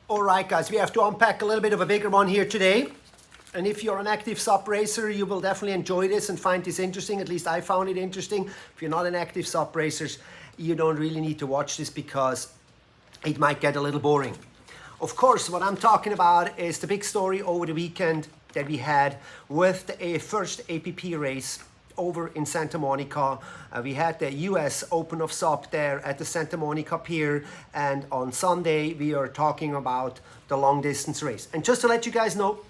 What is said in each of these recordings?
All right, guys, we have to unpack a little bit of a bigger one here today. And if you're an active sub racer, you will definitely enjoy this and find this interesting. At least I found it interesting. If you're not an active sub racer, you don't really need to watch this because it might get a little boring. Of course, what I'm talking about is the big story over the weekend that we had with the first APP race over in Santa Monica. We had the US Open of Sub there at the Santa Monica Pier, and on Sunday we are talking about the long distance race. And just to let you guys know,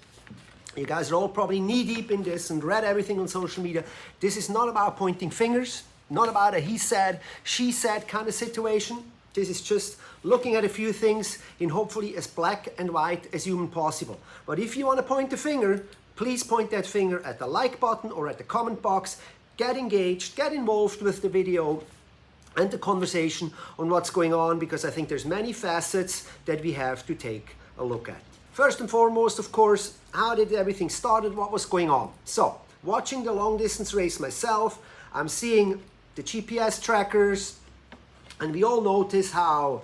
you guys are all probably knee deep in this and read everything on social media. This is not about pointing fingers, not about a he said, she said kind of situation. This is just looking at a few things in hopefully as black and white as human possible. But if you want to point the finger, please point that finger at the like button or at the comment box. Get engaged, get involved with the video and the conversation on what's going on, because I think there's many facets that we have to take a look at. First and foremost, of course, how did everything started? What was going on? So, watching the long distance race myself, I'm seeing the GPS trackers, and we all notice how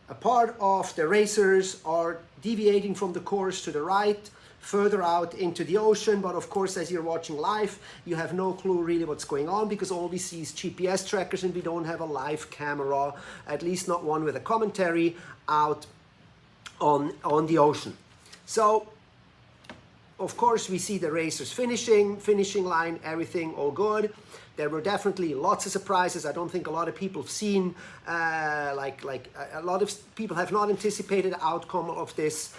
a part of the racers are deviating from the course to the right, further out into the ocean. But of course, as you're watching live, you have no clue really what's going on, because all we see is GPS trackers and we don't have a live camera, at least not one with a commentary out on the ocean. So, of course, we see the racers finishing line, everything all good. There were definitely lots of surprises. I don't think a lot of people have seen, a lot of people have not anticipated the outcome of this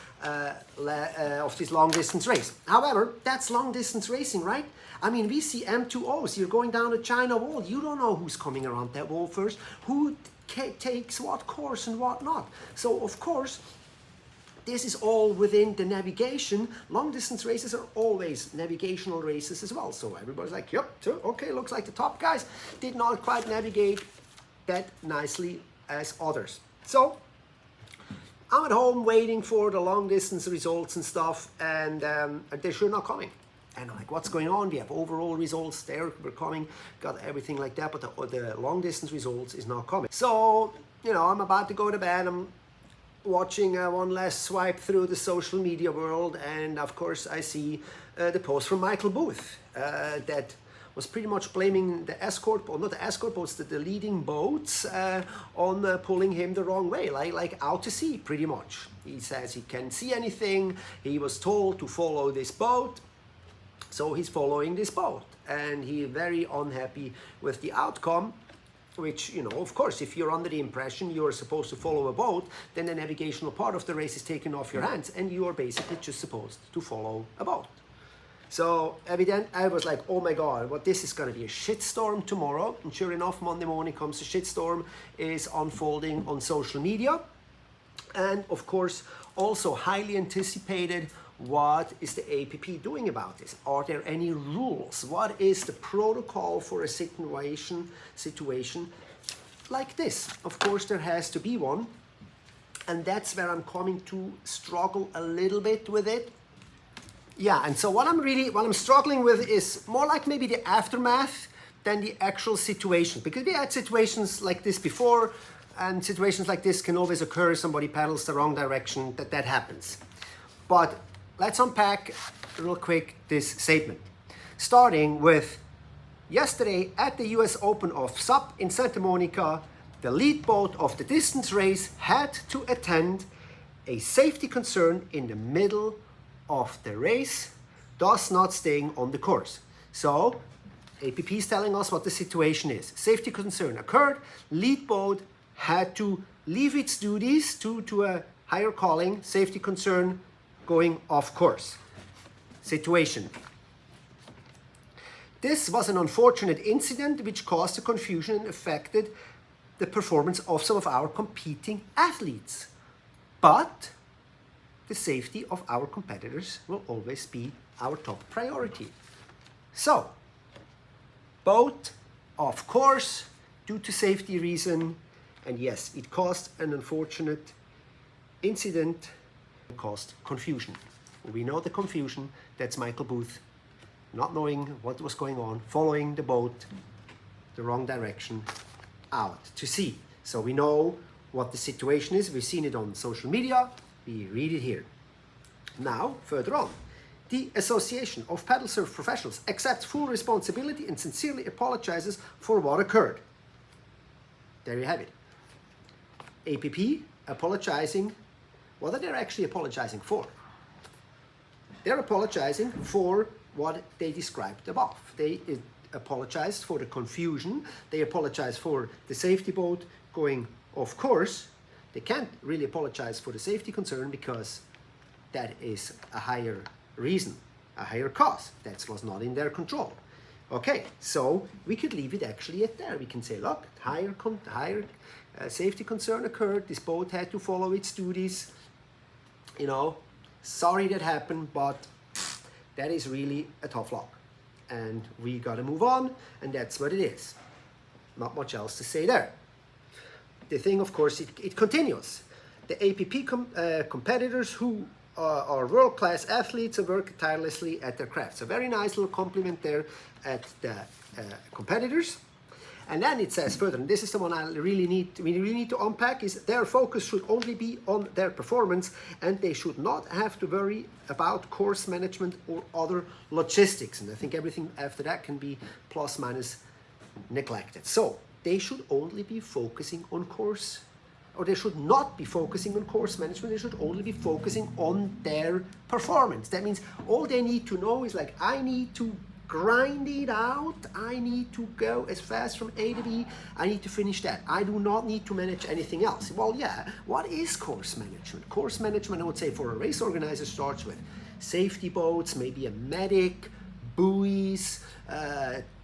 long distance race. However, that's long distance racing, right? I mean, we see M2Os. You're going down a China wall. You don't know who's coming around that wall first, who takes what course and what not. So, of course, this is all within the navigation. Long distance races are always navigational races as well. So everybody's like, yep, okay, looks like the top guys did not quite navigate that nicely as others. So I'm at home waiting for the long distance results and stuff, and they're sure not coming. And I'm like, what's going on? We have overall results there, we're coming, got everything like that, but the long distance results is not coming. So, you know, I'm about to go to bed. I'm watching one last swipe through the social media world, and of course I see the post from Michael Booth that was pretty much blaming the escort, or not the escort boats, the leading boats on pulling him the wrong way, like out to sea pretty much. He says he can't see anything, he was told to follow this boat, so he's following this boat, and he's very unhappy with the outcome. Which, you know, of course, if you're under the impression you're supposed to follow a boat, then the navigational part of the race is taken off your hands and you are basically just supposed to follow a boat. So evident, I was like, oh my God, what, this is going to be a shitstorm tomorrow. And sure enough, Monday morning comes the shitstorm is unfolding on social media. And of course, also highly anticipated, what is the APP doing about this? Are there any rules? What is the protocol for a situation like this? Of course, there has to be one. And that's where I'm coming to struggle a little bit with it. Yeah, and so what I'm struggling with is more like maybe the aftermath than the actual situation. Because we had situations like this before, and situations like this can always occur. Somebody paddles the wrong direction, that happens. But let's unpack real quick this statement. Starting with yesterday at the US Open of Sub in Santa Monica, the lead boat of the distance race had to attend a safety concern in the middle of the race, thus not staying on the course. So APP is telling us what the situation is. Safety concern occurred, lead boat had to leave its duties due to a higher calling, safety concern, going off course. Situation. This was an unfortunate incident which caused a confusion and affected the performance of some of our competing athletes. But the safety of our competitors will always be our top priority. So, boat off course due to safety reason, and yes, it caused an unfortunate incident, caused confusion. We know the confusion, that's Michael Booth not knowing what was going on, following the boat the wrong direction out to sea. So we know what the situation is. We've seen it on social media. We read it here. Now, further on. The Association of Paddle Surf Professionals accepts full responsibility and sincerely apologizes for what occurred. There you have it. APP apologizing. What are they actually apologizing for? They're apologizing for what they described above. They apologized for the confusion. They apologized for the safety boat going off course. They can't really apologize for the safety concern because that is a higher reason, a higher cause. That was not in their control. Okay, so we could leave it actually at there. We can say, look, higher safety concern occurred. This boat had to follow its duties. You know, sorry that happened, but that is really a tough luck. And we got to move on, and that's what it is. Not much else to say there. The thing, of course, it continues. The APP competitors who are world-class athletes and work tirelessly at their crafts. A very nice little compliment there at the competitors. And then it says further, and this is the one we really need to unpack, is their focus should only be on their performance, and they should not have to worry about course management or other logistics. And I think everything after that can be plus minus neglected. So they should only be focusing on course, or they should not be focusing on course management. They should only be focusing on their performance. That means all they need to know is like, I need to grind it out. I need to go as fast from A to B. I need to finish that. I do not need to manage anything else. Well, yeah, what is course management? Course management, I would say, for a race organizer starts with safety boats, maybe a medic, buoys,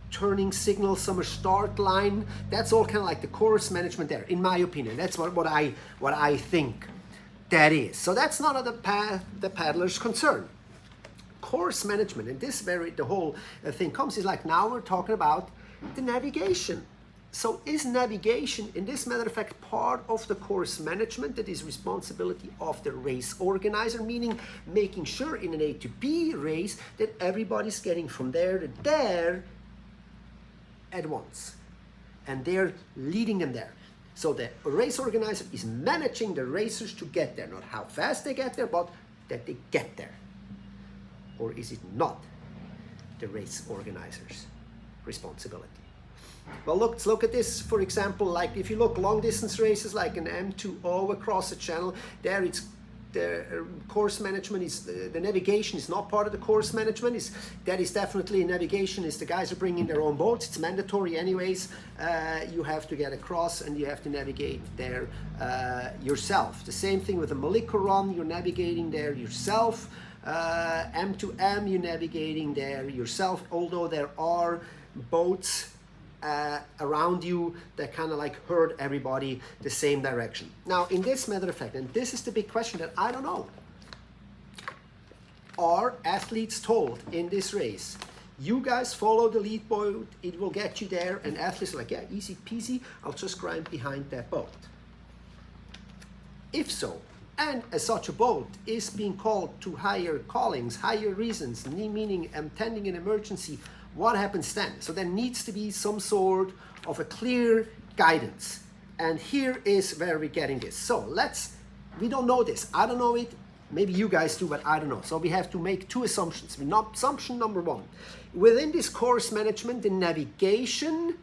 turning signals, summer start line. That's all kind of like the course management there, in my opinion. That's what I think that is. So that's not the paddler's concern. Course management, and the whole thing comes is like, now we're talking about the navigation. So is navigation, in this matter of fact, part of the course management that is responsibility of the race organizer, meaning making sure in an A to B race that everybody's getting from there to there at once, and they're leading them there. So the race organizer is managing the racers to get there, not how fast they get there, but that they get there. Or is it not the race organizer's responsibility? Well, let's look at this, for example, like if you look long distance races like an M2O across the channel, there it's the course management is, the navigation is not part of the course management. That is definitely navigation, is the guys are bringing their own boats. It's mandatory anyways. You have to get across and you have to navigate there yourself. The same thing with the Maliko run, you're navigating there yourself. M2M, you're navigating there yourself, although there are boats around you that kind of like herd everybody the same direction. Now, in this matter of fact, and this is the big question that I don't know, are athletes told in this race, you guys follow the lead boat, it will get you there, and athletes are like, yeah, easy peasy, I'll just grind behind that boat? If so, and as such a boat is being called to higher callings, higher reasons, meaning tending an emergency, what happens then? So there needs to be some sort of a clear guidance. And here is where we're getting this. So we don't know this. I don't know it. Maybe you guys do, but I don't know. So we have to make two assumptions. Assumption number one, within this course management, the navigation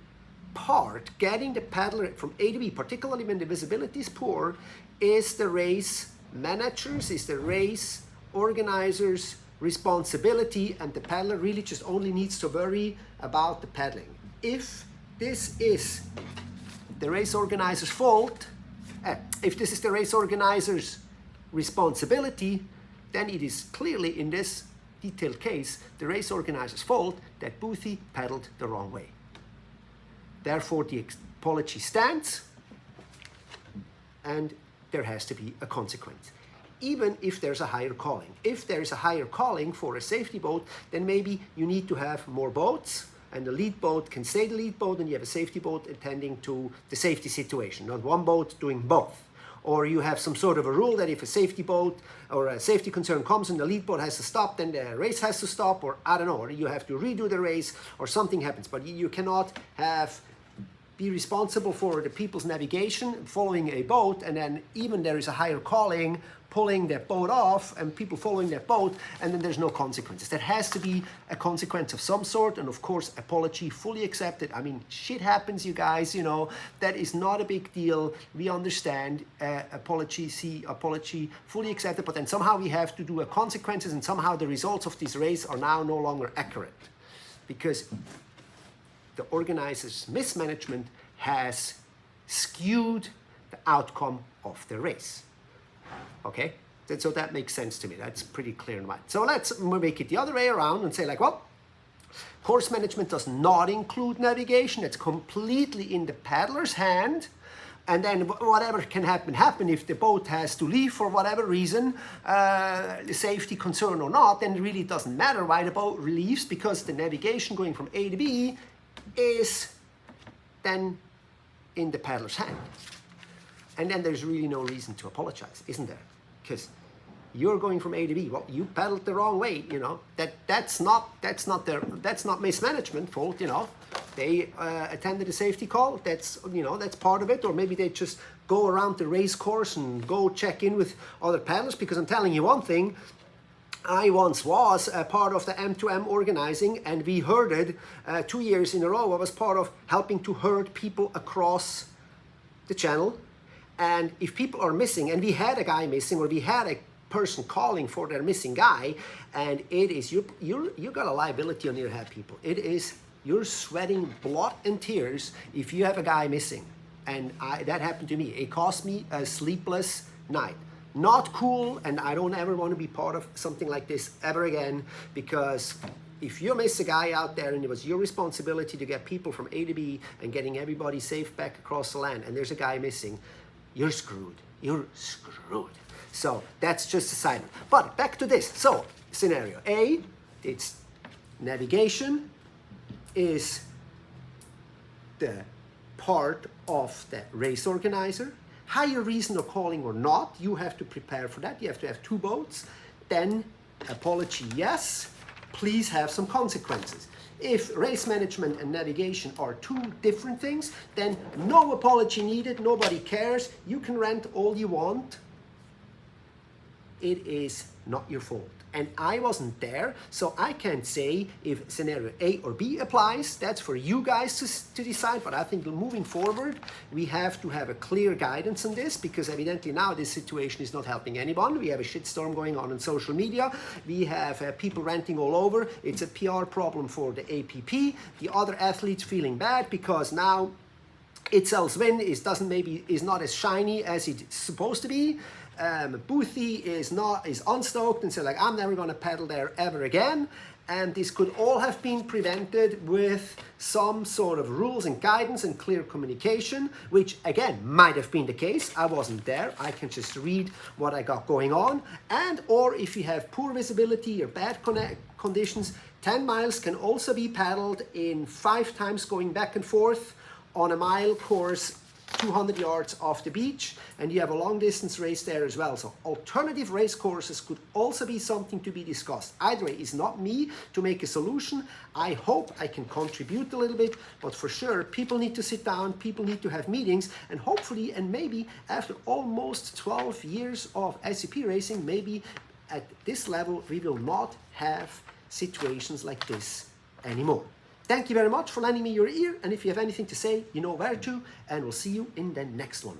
part, getting the paddler from A to B, particularly when the visibility is poor, is the race managers, is the race organizers' responsibility, and the paddler really just only needs to worry about the paddling. If this is the race organizer's fault, if this is the race organizer's responsibility, then it is clearly in this detailed case the race organizer's fault that Boothie paddled the wrong way. Therefore, the apology stands, and there has to be a consequence, even if there's a higher calling. If there is a higher calling for a safety boat, then maybe you need to have more boats, and the lead boat can stay the lead boat, and you have a safety boat attending to the safety situation, not one boat doing both. Or you have some sort of a rule that if a safety boat or a safety concern comes and the lead boat has to stop, then the race has to stop, or I don't know, or you have to redo the race, or something happens. But you cannot be responsible for the people's navigation following a boat, and then even there is a higher calling, pulling their boat off and people following their boat, and then there's no consequences. There has to be a consequence of some sort, and of course, apology fully accepted. I mean, shit happens, you guys, you know, that is not a big deal. We understand, apology fully accepted, but then somehow we have to do a consequences, and somehow the results of this race are now no longer accurate because the organizer's mismanagement has skewed the outcome of the race. Okay, so that makes sense to me. That's pretty clear and white. So let's make it the other way around and say like, well, course management does not include navigation. It's completely in the paddler's hand. And then whatever can happen if the boat has to leave for whatever reason, safety concern or not, then it really doesn't matter why the boat leaves, because the navigation going from A to B is then in the paddler's hand. And then there's really no reason to apologize, isn't there? Because you're going from A to B. Well, you paddled the wrong way, you know. That's not mismanagement fault, you know. They attended a safety call. That's, you know, that's part of it. Or maybe they just go around the race course and go check in with other paddlers. Because I'm telling you one thing, I once was a part of the M2M organizing, and we herded 2 years in a row. I was part of helping to herd people across the channel. And if people are missing, and we had a guy missing, or we had a person calling for their missing guy, and it is, you got a liability on your head, people. It is, you're sweating blood and tears if you have a guy missing. And that happened to me. It cost me a sleepless night. Not cool, and I don't ever want to be part of something like this ever again, because if you miss a guy out there and it was your responsibility to get people from A to B and getting everybody safe back across the land, and there's a guy missing, you're screwed. You're screwed. So that's just a side note. But back to this. So scenario A, it's navigation is the part of the race organizer. Higher reason of calling or not, you have to prepare for that. You have to have 2 boats. Then apology, yes. Please have some consequences. If race management and navigation are 2 different things, then no apology needed, nobody cares. You can rant all you want. It is not your fault. And I wasn't there, so I can't say if scenario A or B applies. That's for you guys to decide, but I think moving forward, we have to have a clear guidance on this, because evidently now this situation is not helping anyone. We have a shitstorm going on social media. We have people ranting all over. It's a PR problem for the APP. The other athletes feeling bad because now Itzel's win is not as shiny as it's supposed to be. Boothie is unstoked and said like, I'm never going to paddle there ever again. And this could all have been prevented with some sort of rules and guidance and clear communication, which again might have been the case. I wasn't there. I can just read what I got going on. And or if you have poor visibility or bad conditions, 10 miles can also be paddled in 5 times going back and forth on a mile course, 200 yards off the beach, and you have a long distance race there as well. So alternative race courses could also be something to be discussed. Either way, it's not me to make a solution. I hope I can contribute a little bit, but for sure, people need to sit down, people need to have meetings, and hopefully, and maybe after almost 12 years of SCP racing, maybe at this level, we will not have situations like this anymore. Thank you very much for lending me your ear, and if you have anything to say, you know where to, and we'll see you in the next one.